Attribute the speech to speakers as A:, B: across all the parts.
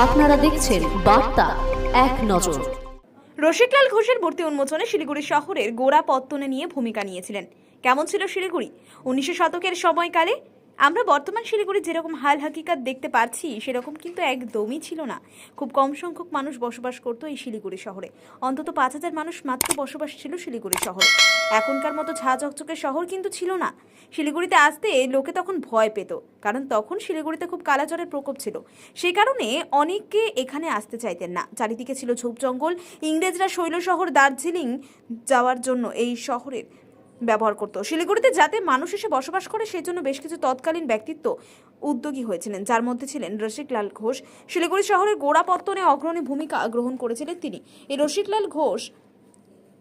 A: আপনারা দেখছেন বার্তা এক নজর।
B: রসিকলাল ঘোষের মূর্তি উন্মোচনে শিলিগুড়ি শহরের গোড়াপত্তনে নিয়ে ভূমিকা নিয়েছিলেন। কেমন ছিল শিলিগুড়ি 1900 শতকের সময়কালে? আমরা বর্তমান শিলিগুড়ি যেরকম হাল হাকিকাত দেখতে পাচ্ছি সেরকম কিন্তু একদমই ছিল না। খুব কম সংখ্যক মানুষ বসবাস করতো এই শিলিগুড়ি শহরে। অন্তত 5000 মানুষ মাত্র বসবাস ছিল শিলিগুড়ি শহরে। এখনকার মতো ঝাঁ চকচকে শহর কিন্তু ছিল না। শিলিগুড়িতে আসতে লোকে তখন ভয় পেত, কারণ তখন শিলিগুড়িতে খুব কালাজ্বরের প্রকোপ ছিল। সেই কারণে অনেকে এখানে আসতে চাইতেন না। চারিদিকে ছিল ঝোপ জঙ্গল। ইংরেজরা শৈল শহর দার্জিলিং যাওয়ার জন্য এই শহরের ব্যবহার করত। শিলিগুড়িতে যাতে মানুষ এসে বসবাস করে সেই জন্য বেশ কিছু তৎকালীন ব্যক্তিত্ব উদ্যোগী হয়েছিলেন, যার মধ্যে ছিলেন রসিকলাল ঘোষ। শিলিগুড়ি শহরের গোড়াপত্তনে অগ্রণী ভূমিকা গ্রহণ করেছিলেন তিনি। এই রসিকলাল ঘোষ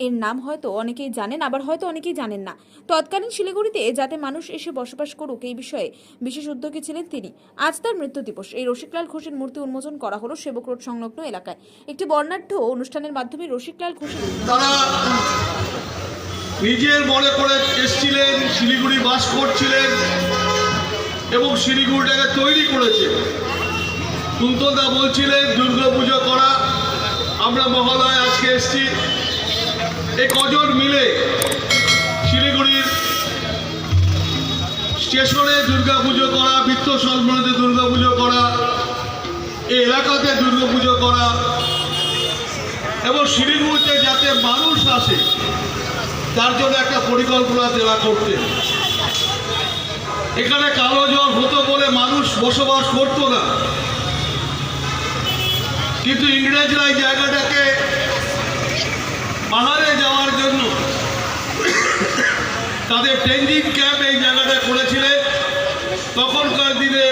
B: এর নাম হয়তো অনেকেই জানেন, আবার হয়তো অনেকেই জানেন না। তৎকালীন শিলিগুড়িতে যাতে মানুষ এসে বসবাস করুক এই বিষয়ে বিশেষ উদ্যোগী ছিলেন তিনি। আজ তার মৃত্যু দিবস। এই রসিকলাল ঘোষের মূর্তি উন্মোচন করা হলো সেবক রোড সংলগ্ন এলাকায়। একটি বর্ণাঢ্য অনুষ্ঠানের মাধ্যমে রসিকলাল ঘোষের
C: নিজের মনে করে এসেছিলেন, শিলিগুড়ি বাস করছিলেন এবং শিলিগুড়িটাকে তৈরি করেছে। কুন্তলদা বলছিলেন দুর্গাপুজো করা, আমরা মহালয় আজকে এসেছি। এই কজন মিলে শিলিগুড়ির স্টেশনে দুর্গাপুজো করা, বৃত্ত সম্মেলনে দুর্গাপুজো করা, এই এলাকাতে দুর্গাপুজো করা এবং শিলিগুড়িতে যাতে মানুষ আসে তার জন্য একটা পরিকল্পনা দেওয়া করতেন। এখানে কালো জ্বর হতো বলে মানুষ বসবাস করতো না, কিন্তু ইংরেজরা এই জায়গাটাকে পাহাড়ে যাওয়ার জন্য তাদের ট্রেনিং ক্যাম্প এই জায়গাটা করেছিলেন। তখনকার দিনে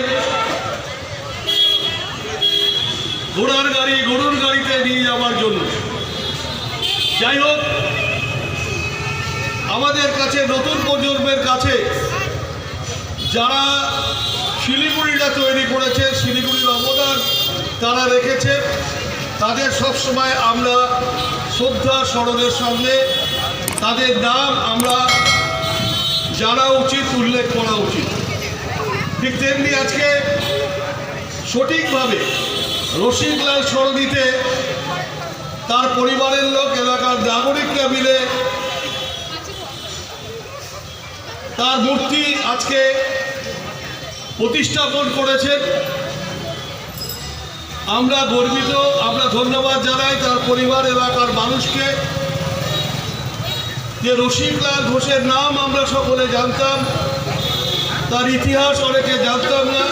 C: ঘোড়ার গাড়ি, গরুর গাড়িতে নিয়ে যাওয়ার জন্য। যাই হোক, আমাদের কাছে নতুন প্রজন্মের কাছে যারা শিলিগুড়িটা তৈরি করেছে, শিলিগুড়ির অবদান তারা রেখেছে, তাদের সবসময় আমরা শ্রদ্ধা স্মরণের সঙ্গে তাদের নাম আমরা জানা উচিত, উল্লেখ করা উচিত। ঠিক তেমনি আজকে সঠিকভাবে রসিকলাল সরণিতে তার পরিবারের লোক, এলাকার নাগরিকরা মিলে তার মূর্তি আজকে প্রতিস্থাপন করেছেন। আমরা গর্বিত, আমরা ধন্যবাদ জানাই তার পরিবার, এলাকার মানুষকে, যে রসিকলাল ঘোষের নাম আমরা সকলে জানতাম, তার ইতিহাস অনেকে জানতাম না,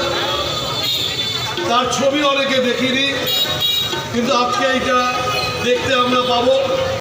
C: তার ছবি অনেকে দেখিনি, কিন্তু আজকে এটা দেখতে আমরা পাবো।